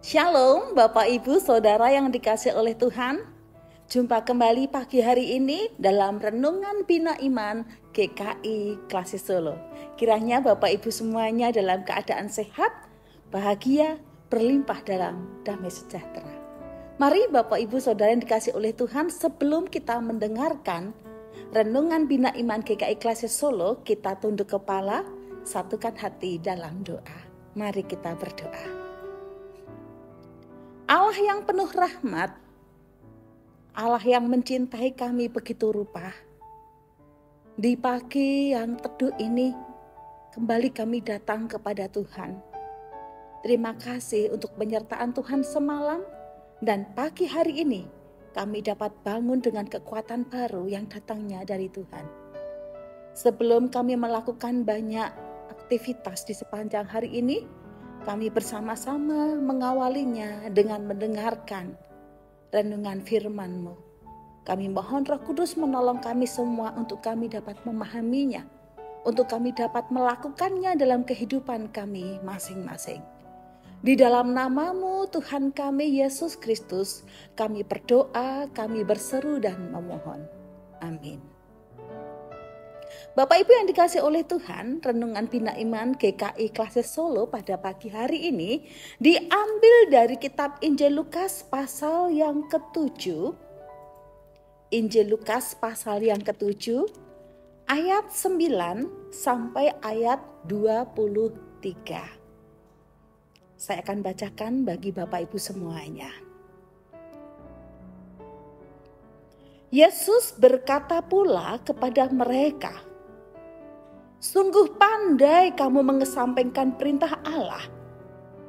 Shalom Bapak Ibu Saudara yang dikasihi oleh Tuhan. Jumpa kembali pagi hari ini dalam Renungan Bina Iman GKI Klasis Solo. Kiranya Bapak Ibu semuanya dalam keadaan sehat, bahagia, berlimpah dalam damai sejahtera. Mari Bapak Ibu Saudara yang dikasihi oleh Tuhan, sebelum kita mendengarkan Renungan Bina Iman GKI Klasis Solo, kita tunduk kepala, satukan hati dalam doa. Mari kita berdoa. Allah yang penuh rahmat, Allah yang mencintai kami begitu rupa. Di pagi yang teduh ini, kembali kami datang kepada Tuhan. Terima kasih untuk penyertaan Tuhan semalam, dan pagi hari ini kami dapat bangun dengan kekuatan baru yang datangnya dari Tuhan. Sebelum kami melakukan banyak aktivitas di sepanjang hari ini, kami bersama-sama mengawalinya dengan mendengarkan renungan firman-Mu. Kami mohon Roh Kudus menolong kami semua untuk kami dapat memahaminya, untuk kami dapat melakukannya dalam kehidupan kami masing-masing. Di dalam nama-Mu Tuhan kami Yesus Kristus, kami berdoa, kami berseru dan memohon. Amin. Bapak Ibu yang dikasihi oleh Tuhan, Renungan Bina Iman GKI Klasis Solo pada pagi hari ini diambil dari kitab Injil Lukas pasal yang ke-7. Injil Lukas pasal yang ke-7 ayat 9 sampai ayat 23. Saya akan bacakan bagi Bapak Ibu semuanya. Yesus berkata pula kepada mereka, "Sungguh pandai kamu mengesampingkan perintah Allah,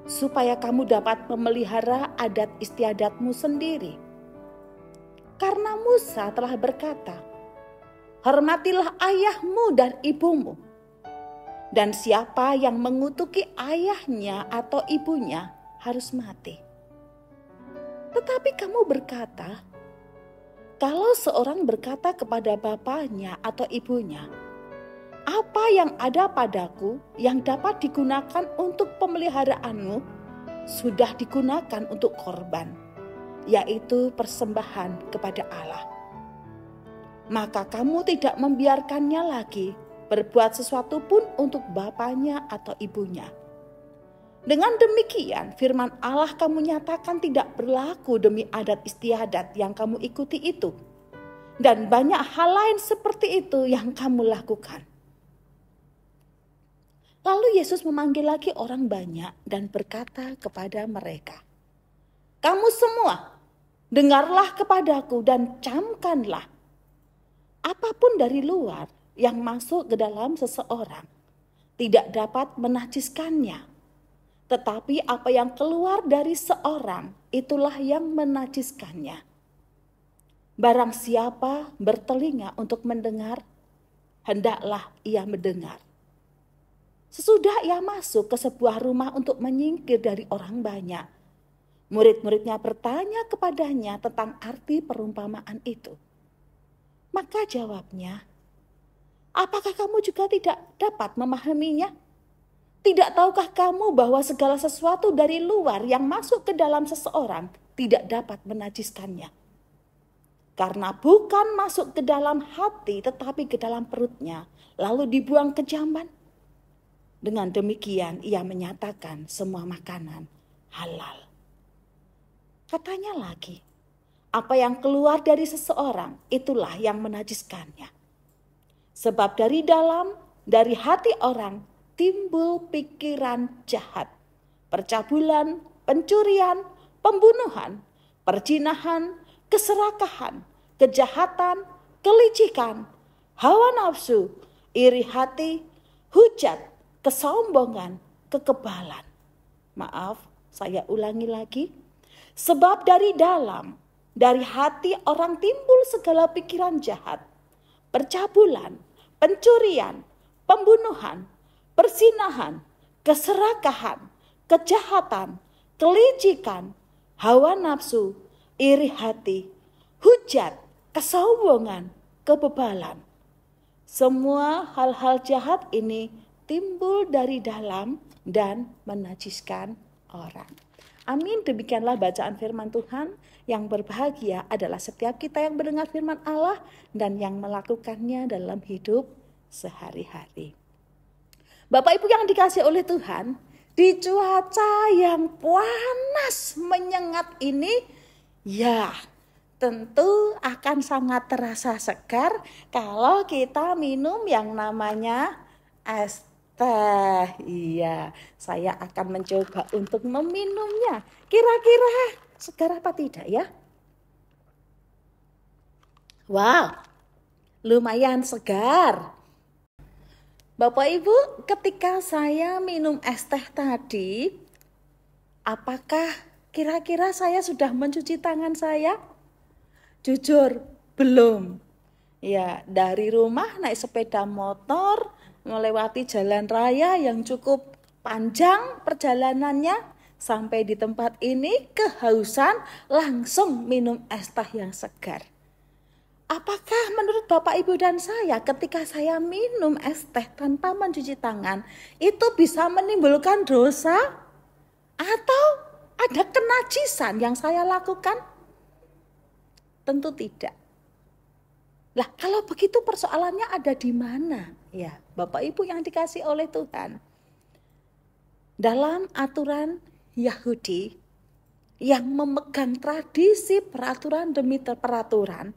supaya kamu dapat memelihara adat istiadatmu sendiri. Karena Musa telah berkata, hormatilah ayahmu dan ibumu, dan siapa yang mengutuki ayahnya atau ibunya harus mati. Tetapi kamu berkata, kalau seorang berkata kepada bapaknya atau ibunya, apa yang ada padaku yang dapat digunakan untuk pemeliharaanmu sudah digunakan untuk korban, yaitu persembahan kepada Allah. Maka kamu tidak membiarkannya lagi berbuat sesuatu pun untuk bapaknya atau ibunya. Dengan demikian firman Allah kamu nyatakan tidak berlaku demi adat istiadat yang kamu ikuti itu. Dan banyak hal lain seperti itu yang kamu lakukan." Lalu Yesus memanggil lagi orang banyak dan berkata kepada mereka, "Kamu semua, dengarlah kepadaku dan camkanlah. Apapun dari luar yang masuk ke dalam seseorang tidak dapat menajiskannya. Tetapi apa yang keluar dari seorang, itulah yang menajiskannya. Barang siapa bertelinga untuk mendengar, hendaklah ia mendengar." Sesudah ia masuk ke sebuah rumah untuk menyingkir dari orang banyak, murid-muridnya bertanya kepadanya tentang arti perumpamaan itu. Maka jawabnya, "Apakah kamu juga tidak dapat memahaminya? Tidak tahukah kamu bahwa segala sesuatu dari luar yang masuk ke dalam seseorang tidak dapat menajiskannya? Karena bukan masuk ke dalam hati tetapi ke dalam perutnya, lalu dibuang ke jamban. Dengan demikian ia menyatakan semua makanan halal." Katanya lagi, apa yang keluar dari seseorang itulah yang menajiskannya. Sebab dari dalam, dari hati orang timbul pikiran jahat, percabulan, pencurian, pembunuhan, perzinahan, keserakahan, kejahatan, kelicikan, hawa nafsu, iri hati, hujat, kesombongan, kekebalan. Maaf, saya ulangi lagi. Sebab dari dalam, dari hati orang timbul segala pikiran jahat, percabulan, pencurian, pembunuhan, perzinahan, keserakahan, kejahatan, kelicikan, hawa nafsu, iri hati, hujat, kesombongan, kebebalan. Semua hal-hal jahat ini timbul dari dalam dan menajiskan orang. Amin, demikianlah bacaan firman Tuhan. Yang berbahagia adalah setiap kita yang mendengar firman Allah dan yang melakukannya dalam hidup sehari-hari. Bapak Ibu yang dikasihi oleh Tuhan, di cuaca yang panas menyengat ini, ya tentu akan sangat terasa segar kalau kita minum yang namanya es teh. Iya, saya akan mencoba untuk meminumnya. Kira-kira segar apa tidak ya? Wow, lumayan segar. Bapak Ibu, ketika saya minum es teh tadi, apakah kira-kira saya sudah mencuci tangan saya? Jujur, belum. Ya, dari rumah naik sepeda motor, melewati jalan raya yang cukup panjang perjalanannya, sampai di tempat ini kehausan, langsung minum es teh yang segar. Apakah menurut Bapak Ibu dan saya ketika saya minum es teh tanpa mencuci tangan itu bisa menimbulkan dosa? Atau ada kenajisan yang saya lakukan? Tentu tidak. Lah, kalau begitu persoalannya ada di mana? Ya, Bapak Ibu yang dikasih oleh Tuhan. Dalam aturan Yahudi yang memegang tradisi peraturan demi peraturan,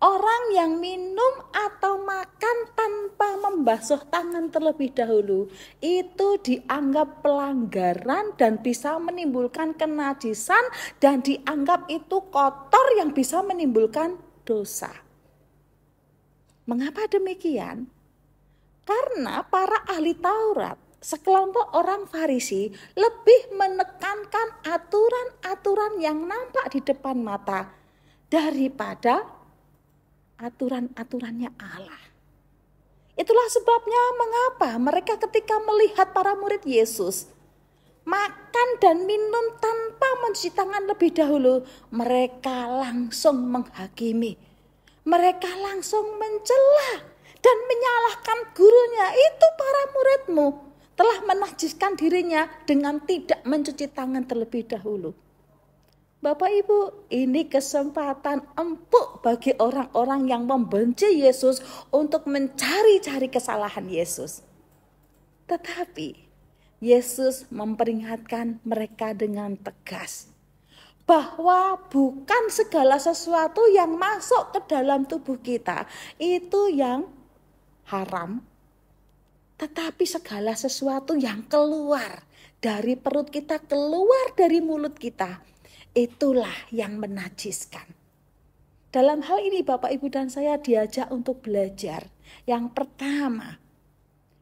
orang yang minum atau makan tanpa membasuh tangan terlebih dahulu itu dianggap pelanggaran dan bisa menimbulkan kenajisan dan dianggap itu kotor yang bisa menimbulkan dosa. Mengapa demikian? Karena para ahli Taurat, sekelompok orang Farisi lebih menekankan aturan-aturan yang nampak di depan mata daripada aturan-aturannya Allah. Itulah sebabnya mengapa mereka ketika melihat para murid Yesus makan dan minum tanpa mencuci tangan lebih dahulu, mereka langsung menghakimi. Mereka langsung mencela dan menyalahkan gurunya. Itu para muridmu telah menajiskan dirinya dengan tidak mencuci tangan terlebih dahulu. Bapak Ibu, ini kesempatan empuk bagi orang-orang yang membenci Yesus untuk mencari-cari kesalahan Yesus. Tetapi Yesus memperingatkan mereka dengan tegas bahwa bukan segala sesuatu yang masuk ke dalam tubuh kita itu yang haram, tetapi segala sesuatu yang keluar dari perut kita, keluar dari mulut kita, itulah yang menajiskan. Dalam hal ini Bapak Ibu dan saya diajak untuk belajar. Yang pertama,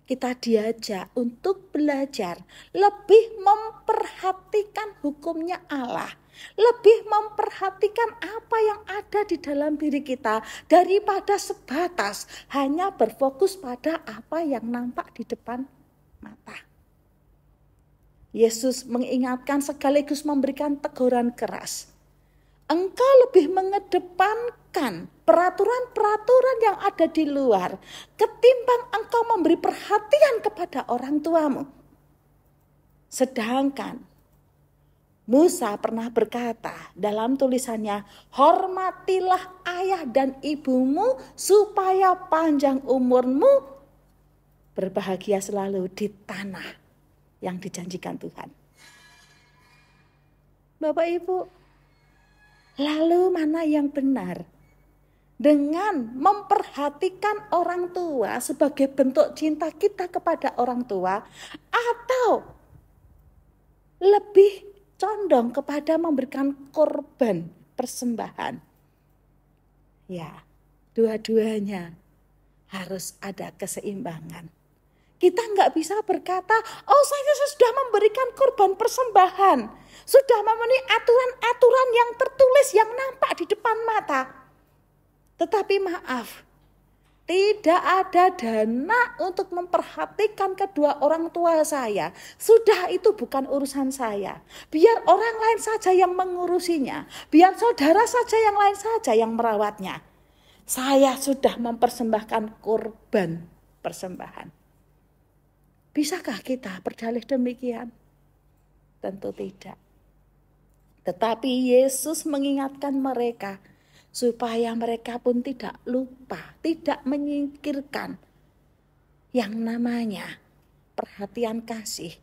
kita diajak untuk belajar lebih memperhatikan hukumnya Allah, lebih memperhatikan apa yang ada di dalam diri kita daripada sebatas hanya berfokus pada apa yang nampak di depan mata. Yesus mengingatkan sekaligus memberikan teguran keras. Engkau lebih mengedepankan peraturan-peraturan yang ada di luar ketimbang engkau memberi perhatian kepada orang tuamu. Sedangkan Musa pernah berkata dalam tulisannya, hormatilah ayah dan ibumu supaya panjang umurmu, berbahagia selalu di tanah yang dijanjikan Tuhan. Bapak Ibu, lalu mana yang benar? Dengan memperhatikan orang tua sebagai bentuk cinta kita kepada orang tua, atau lebih condong kepada memberikan korban persembahan? Ya, dua-duanya harus ada keseimbangan. Kita nggak bisa berkata, oh saya sudah memberikan korban persembahan, sudah memenuhi aturan-aturan yang tertulis yang nampak di depan mata. Tetapi maaf, tidak ada dana untuk memperhatikan kedua orang tua saya. Sudah, itu bukan urusan saya. Biar orang lain saja yang mengurusinya. Biar saudara saja yang lain saja yang merawatnya. Saya sudah mempersembahkan korban persembahan. Bisakah kita berdalih demikian? Tentu tidak. Tetapi Yesus mengingatkan mereka supaya mereka pun tidak lupa, tidak menyingkirkan yang namanya perhatian kasih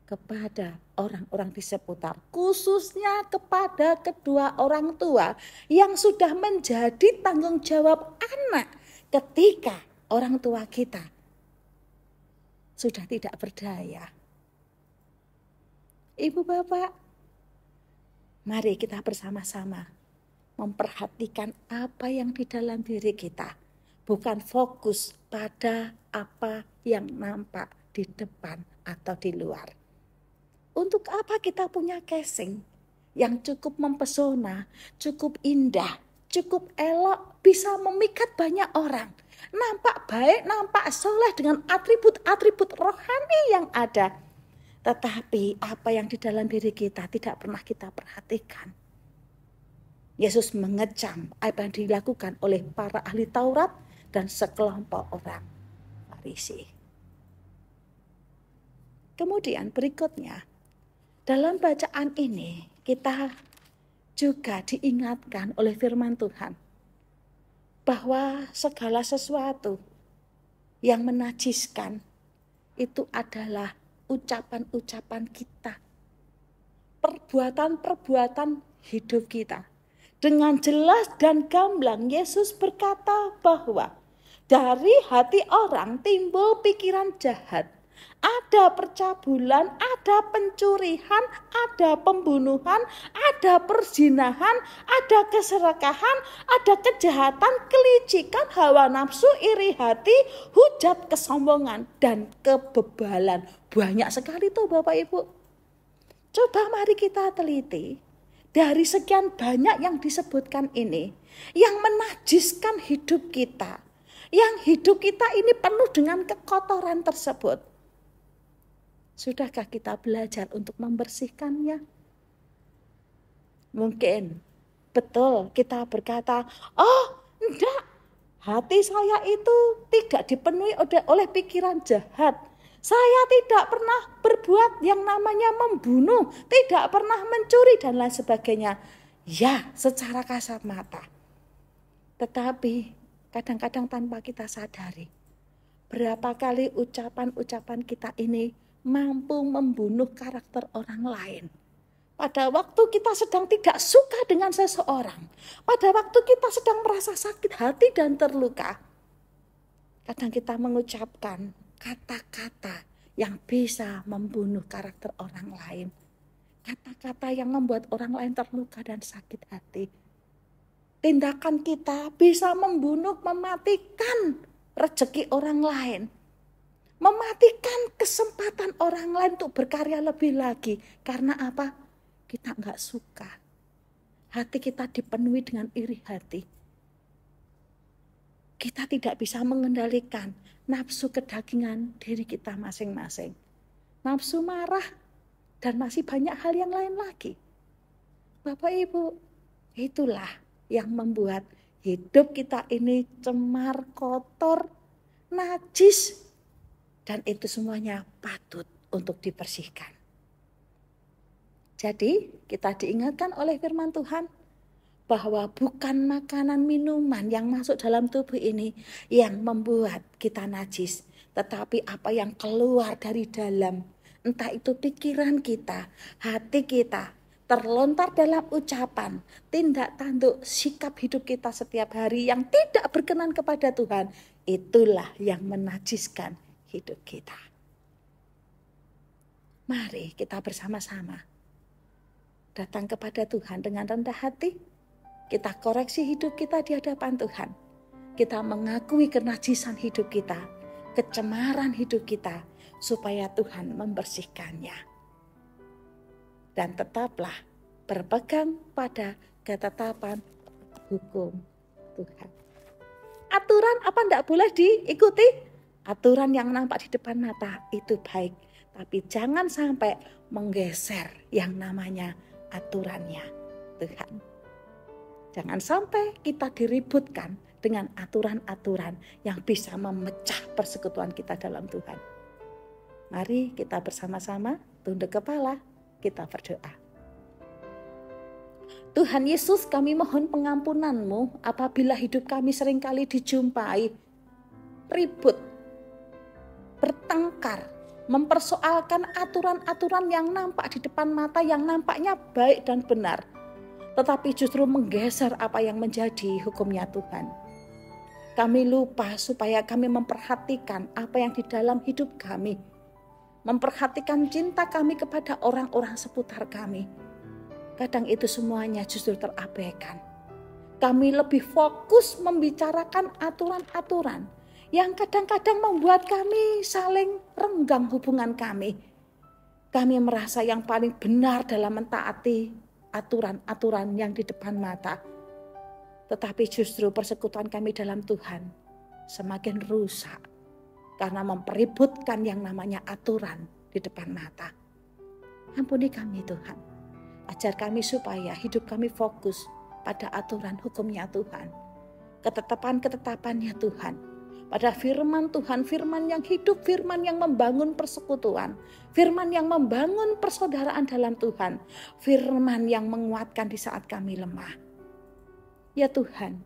kepada orang-orang di seputar, khususnya kepada kedua orang tua yang sudah menjadi tanggung jawab anak ketika orang tua kita sudah tidak berdaya. Ibu bapak, mari kita bersama-sama memperhatikan apa yang di dalam diri kita, bukan fokus pada apa yang nampak di depan atau di luar. Untuk apa kita punya casing yang cukup mempesona, cukup indah, cukup elok, bisa memikat banyak orang. Nampak baik, nampak soleh dengan atribut-atribut rohani yang ada. Tetapi apa yang di dalam diri kita tidak pernah kita perhatikan. Yesus mengecam apa yang dilakukan oleh para ahli Taurat dan sekelompok orang Farisi. Kemudian berikutnya, dalam bacaan ini kita juga diingatkan oleh firman Tuhan bahwa segala sesuatu yang menajiskan itu adalah ucapan-ucapan kita, perbuatan-perbuatan hidup kita. Dengan jelas dan gamblang Yesus berkata bahwa dari hati orang timbul pikiran jahat. Ada percabulan, ada pencurian, ada pembunuhan, ada perzinahan, ada keserakahan, ada kejahatan, kelicikan, hawa nafsu, iri hati, hujat, kesombongan, dan kebebalan. Banyak sekali tuh Bapak Ibu. Coba mari kita teliti. Dari sekian banyak yang disebutkan ini, yang menajiskan hidup kita, yang hidup kita ini penuh dengan kekotoran tersebut. Sudahkah kita belajar untuk membersihkannya? Mungkin betul kita berkata, oh enggak, hati saya itu tidak dipenuhi oleh pikiran jahat. Saya tidak pernah berbuat yang namanya membunuh, tidak pernah mencuri dan lain sebagainya. Ya, secara kasat mata. Tetapi kadang-kadang tanpa kita sadari, berapa kali ucapan-ucapan kita ini mampu membunuh karakter orang lain. Pada waktu kita sedang tidak suka dengan seseorang, pada waktu kita sedang merasa sakit hati dan terluka, kadang kita mengucapkan kata-kata yang bisa membunuh karakter orang lain. Kata-kata yang membuat orang lain terluka dan sakit hati. Tindakan kita bisa membunuh, mematikan rezeki orang lain. Mematikan kesempatan orang lain untuk berkarya lebih lagi. Karena apa? Kita enggak suka. Hati kita dipenuhi dengan iri hati. Kita tidak bisa mengendalikan nafsu kedagingan diri kita masing-masing. Nafsu marah dan masih banyak hal yang lain lagi. Bapak Ibu, itulah yang membuat hidup kita ini cemar, kotor, najis. Dan itu semuanya patut untuk dibersihkan. Jadi kita diingatkan oleh firman Tuhan bahwa bukan makanan minuman yang masuk dalam tubuh ini yang membuat kita najis. Tetapi apa yang keluar dari dalam, entah itu pikiran kita, hati kita, terlontar dalam ucapan, tindak tanduk, sikap hidup kita setiap hari yang tidak berkenan kepada Tuhan. Itulah yang menajiskan hidup kita. Mari kita bersama-sama datang kepada Tuhan dengan rendah hati. Kita koreksi hidup kita di hadapan Tuhan. Kita mengakui kenajisan hidup kita, kecemaran hidup kita, supaya Tuhan membersihkannya. Dan tetaplah berpegang pada ketetapan hukum Tuhan. Aturan apa tidak boleh diikuti? Aturan yang nampak di depan mata itu baik, tapi jangan sampai menggeser yang namanya aturannya Tuhan. Jangan sampai kita diributkan dengan aturan-aturan yang bisa memecah persekutuan kita dalam Tuhan. Mari kita bersama-sama tunduk kepala, kita berdoa. Tuhan Yesus, kami mohon pengampunan-Mu apabila hidup kami seringkali dijumpai ribut, bertengkar, mempersoalkan aturan-aturan yang nampak di depan mata, yang nampaknya baik dan benar, tetapi justru menggeser apa yang menjadi hukumnya Tuhan. Kami lupa supaya kami memperhatikan apa yang di dalam hidup kami, memperhatikan cinta kami kepada orang-orang seputar kami. Kadang itu semuanya justru terabaikan. Kami lebih fokus membicarakan aturan-aturan yang kadang-kadang membuat kami saling renggang hubungan kami. Kami merasa yang paling benar dalam mentaati aturan-aturan yang di depan mata. Tetapi justru persekutuan kami dalam Tuhan semakin rusak karena mempeributkan yang namanya aturan di depan mata. Ampuni kami Tuhan. Ajar kami supaya hidup kami fokus pada aturan hukumnya Tuhan. Ketetapan-ketetapannya Tuhan. Pada firman Tuhan, firman yang hidup, firman yang membangun persekutuan. Firman yang membangun persaudaraan dalam Tuhan. Firman yang menguatkan di saat kami lemah. Ya Tuhan,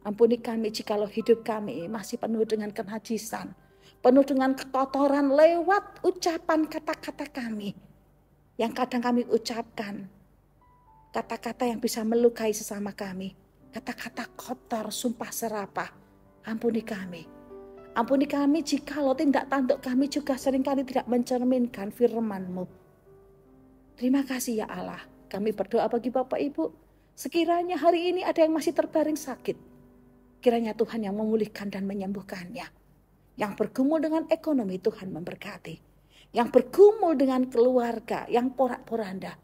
ampuni kami jikalau hidup kami masih penuh dengan kenajisan. Penuh dengan kekotoran lewat ucapan kata-kata kami. Yang kadang kami ucapkan, kata-kata yang bisa melukai sesama kami. Kata-kata kotor, sumpah serapah. Ampuni kami. Ampuni kami jikalau tindak tanduk kami juga seringkali tidak mencerminkan firman-Mu. Terima kasih ya Allah. Kami berdoa bagi Bapak Ibu. Sekiranya hari ini ada yang masih terbaring sakit. Kiranya Tuhan yang memulihkan dan menyembuhkannya. Yang bergumul dengan ekonomi, Tuhan memberkati. Yang bergumul dengan keluarga yang porak-poranda.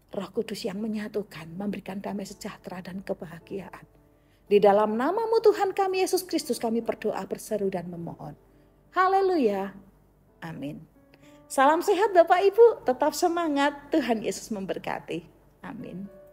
Roh Kudus yang menyatukan, memberikan damai sejahtera dan kebahagiaan. Di dalam nama-Mu Tuhan kami Yesus Kristus kami berdoa, berseru dan memohon. Haleluya. Amin. Salam sehat Bapak Ibu, tetap semangat. Tuhan Yesus memberkati. Amin.